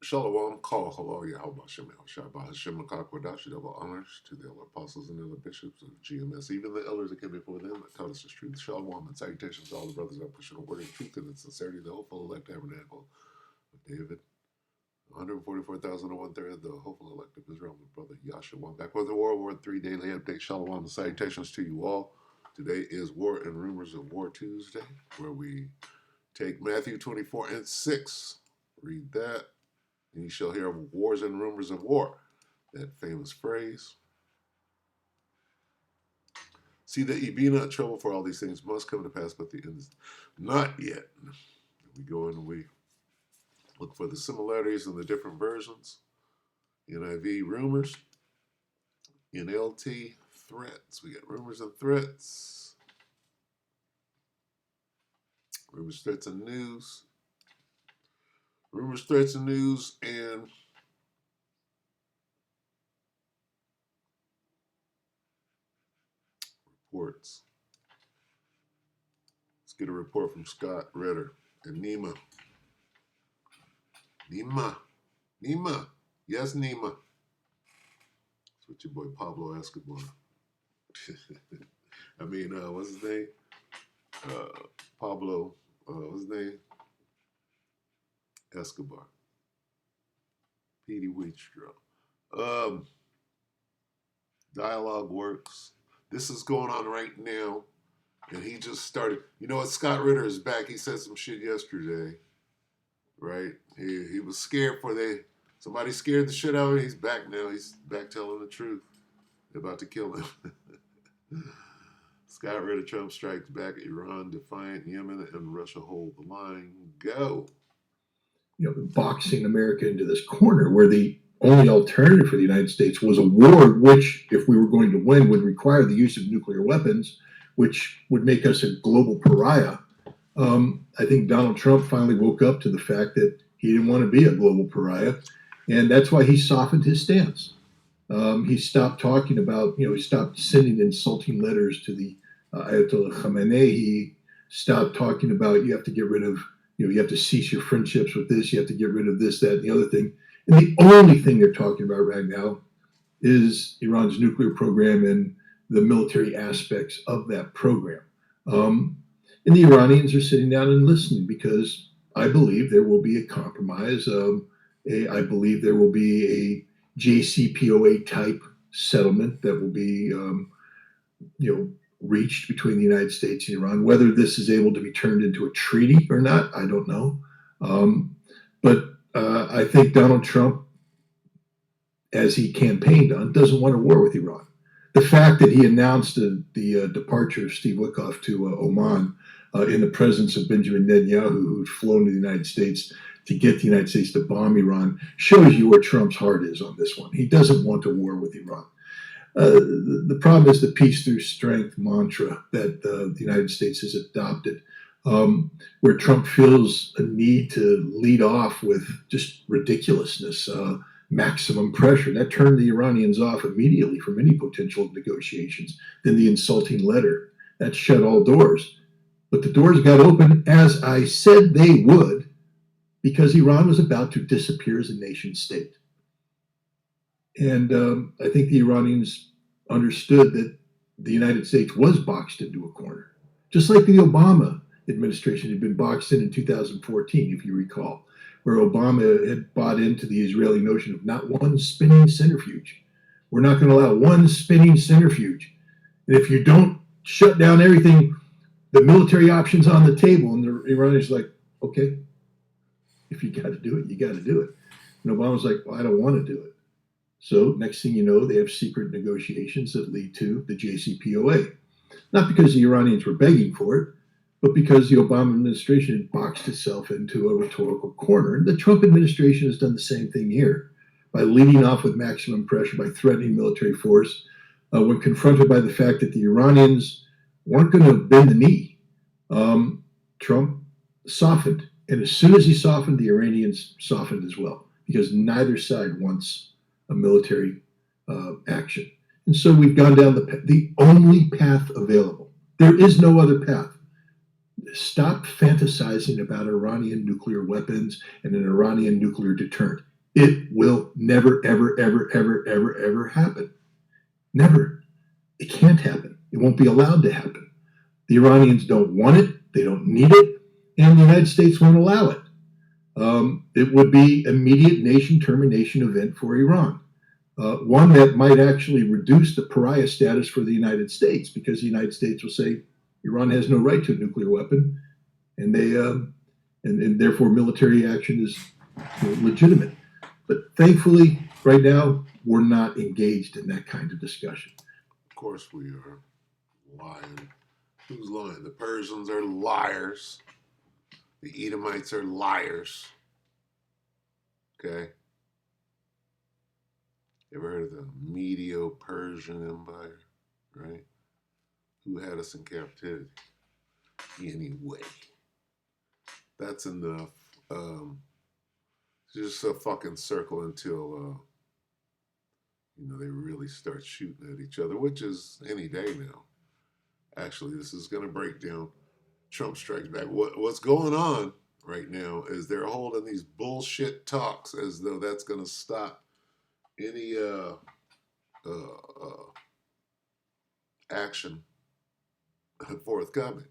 Shalom, call, hello, Yahweh Shem Shabbat Hashem Kodash, double honors to the elder apostles and elder bishops of GMS, even the elders that came before them that taught us the truth. Shalom and salutations to all the brothers that push the word of truth and the sincerity, the hopeful elect tabernacle of David. 144,001 third, the hopeful elect of Israel, my brother Yahshua. Back with the WW3 Daily Update. Shalom and salutations to you all. Today is War and Rumors of War Tuesday, where we take Matthew 24 and 6. Read that. And you shall hear of wars and rumors of war. That famous phrase. See that ye be not troubled, for all these things must come to pass, but the end is not yet. We go in and we look for the similarities in the different versions. NIV, rumors. NLT, threats. We got rumors and threats. Rumors, threats, and news. Rumors, threats, and news, and reports. Let's get a report from Scott Ritter and Nima. Nima. Yes, Nima. That's what your boy Pablo Escobar. What's his name? Pablo, what's his name? Escobar. Petey Wheatstraw. Dialogue works. This is going on right now. And he just started. You know what? Scott Ritter is back. He said some shit yesterday. Right? He was scared somebody scared the shit out of him. He's back now. He's back telling the truth. They're about to kill him. Scott Ritter, Trump strikes back, Iran defiant, Yemen and Russia hold the line. Go. Boxing America into this corner where the only alternative for the United States was a war, which, if we were going to win, would require the use of nuclear weapons, which would make us a global pariah. I think Donald Trump finally woke up to the fact that he didn't want to be a global pariah, and that's why he softened his stance. He stopped talking about, he stopped sending insulting letters to the Ayatollah Khamenei. He stopped talking about you have to get rid of, you have to cease your friendships with this, you have to get rid of this, that, and the other thing. And the only thing they're talking about right now is Iran's nuclear program and the military aspects of that program. And the Iranians are sitting down and listening because I believe there will be a compromise. I believe there will be a JCPOA type settlement that will be, reached between the United States and Iran. Whether this is able to be turned into a treaty or not, I don't know. But I think Donald Trump, as he campaigned on, doesn't want a war with Iran. The fact that he announced the departure of Steve Witkoff to Oman in the presence of Benjamin Netanyahu, who'd flown to the United States to get the United States to bomb Iran, shows you where Trump's heart is on this one. He doesn't want a war with Iran. The problem is the peace through strength mantra that the United States has adopted, where Trump feels a need to lead off with just ridiculousness, maximum pressure. That turned the Iranians off immediately from any potential negotiations. Then the insulting letter, that shut all doors. But the doors got open, as I said they would, because Iran was about to disappear as a nation state. And I think the Iranians understood that the United States was boxed into a corner, just like the Obama administration had been boxed in 2014, if you recall, where Obama had bought into the Israeli notion of not one spinning centrifuge. We're not going to allow one spinning centrifuge. And if you don't shut down everything, the military options on the table, and the Iranians like, okay, if you got to do it, you got to do it. And Obama's like, well, I don't want to do it. So next thing you know, they have secret negotiations that lead to the JCPOA. Not because the Iranians were begging for it, but because the Obama administration had boxed itself into a rhetorical corner. And the Trump administration has done the same thing here by leading off with maximum pressure, by threatening military force, when confronted by the fact that the Iranians weren't going to bend the knee. Trump softened. And as soon as he softened, the Iranians softened as well, because neither side wants a military action. And so we've gone down the only path available. There is no other path. Stop fantasizing about Iranian nuclear weapons and an Iranian nuclear deterrent. It will never, ever, ever, ever, ever, ever happen. Never. It can't happen. It won't be allowed to happen. The Iranians don't want it. They don't need it. And the United States won't allow it. It would be immediate nation termination event for Iran. One that might actually reduce the pariah status for the United States, because the United States will say Iran has no right to a nuclear weapon, and and therefore military action is legitimate. But thankfully, right now, we're not engaged in that kind of discussion. Of course we are lying. Who's lying? The Persians are liars. The Edomites are liars. Okay? Ever heard of the Medo-Persian Empire? Right? Who had us in captivity? Anyway, that's enough. Just a fucking circle until they really start shooting at each other, which is any day now. Actually, this is going to break down Trump Strikes Back. What's going on right now is they're holding these bullshit talks as though that's going to stop any action forthcoming,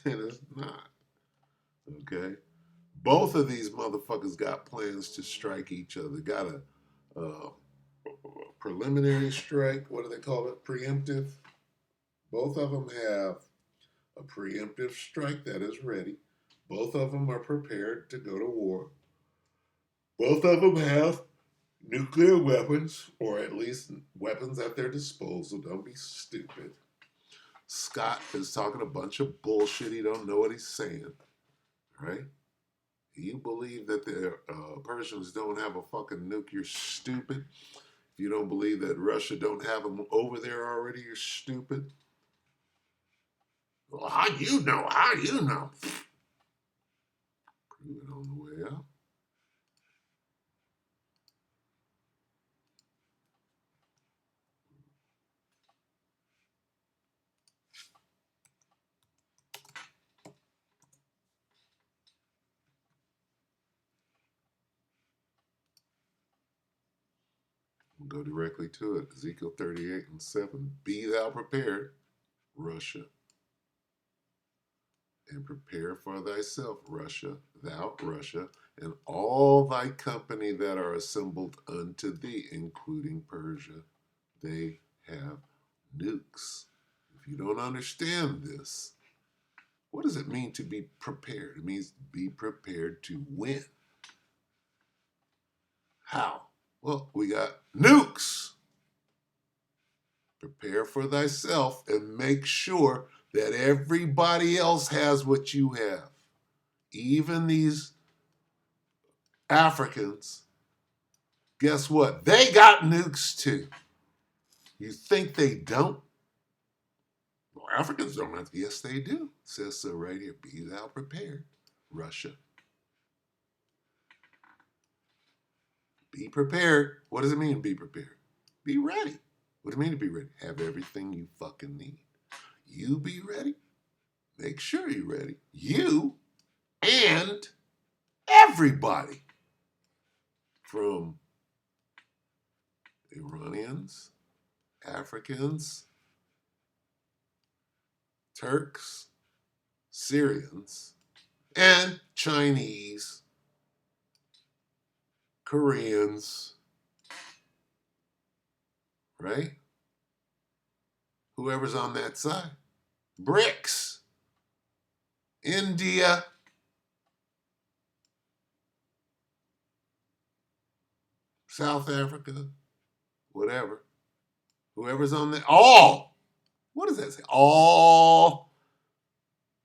and it's not. Okay, both of these motherfuckers got plans to strike each other. Got a preliminary strike. What do they call it? Preemptive. Both of them have a preemptive strike that is ready. Both of them are prepared to go to war. Both of them have nuclear weapons, or at least weapons at their disposal. Don't be stupid. Scott is talking a bunch of bullshit. He don't know what he's saying, right? You believe that the Persians don't have a fucking nuke, you're stupid. If you don't believe that Russia don't have them over there already, you're stupid. Well, how do you know? How do you know? Prove it on the way out. We'll go directly to it. Ezekiel 38:7. Be thou prepared, Russia, and prepare for thyself, Russia, thou, Russia, and all thy company that are assembled unto thee, including Persia. They have nukes. If you don't understand this, what does it mean to be prepared? It means be prepared to win. How? Well, we got nukes. Prepare for thyself and make sure that everybody else has what you have. Even these Africans, guess what? They got nukes too. You think they don't? Well, Africans don't have. Yes, they do. It says so right here. Be thou prepared, Russia. Be prepared. What does it mean, be prepared? Be ready. What do you mean to be ready? Have everything you fucking need. You be ready. Make sure you're ready. You and everybody. From Iranians, Africans, Turks, Syrians, and Chinese, Koreans, right? Whoever's on that side. BRICS, India, South Africa, whatever. Whoever's on that, all. What does that say? All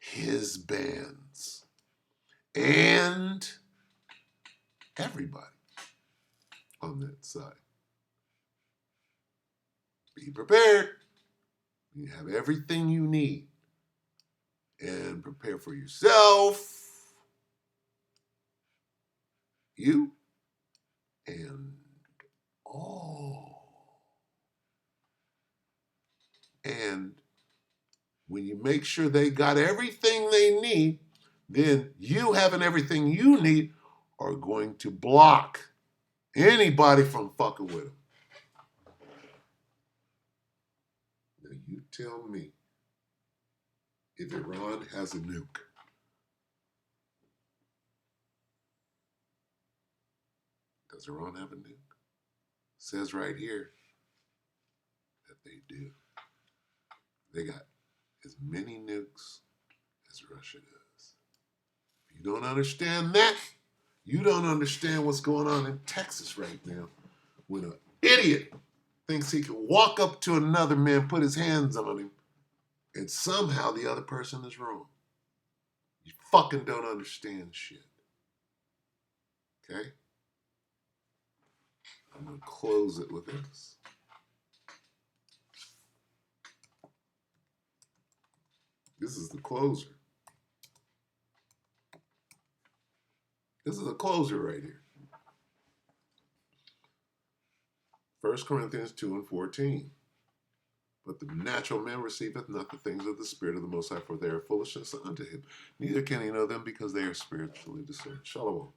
his bands. And everybody on that side. Be prepared. You have everything you need. And prepare for yourself. You and all. And when you make sure they got everything they need, then you having everything you need are going to block anybody from fucking with him. Now you tell me if Iran has a nuke. Does Iran have a nuke? It says right here that they do. They got as many nukes as Russia does. If you don't understand that, you don't understand what's going on in Texas right now when an idiot thinks he can walk up to another man, put his hands on him, and somehow the other person is wrong. You fucking don't understand shit. Okay? I'm going to close it with this. This is the closer. This is a closer right here. 1 Corinthians 2:14. But the natural man receiveth not the things of the Spirit of the Most High, for they are foolishness unto him. Neither can he know them because they are spiritually discerned. Shalom.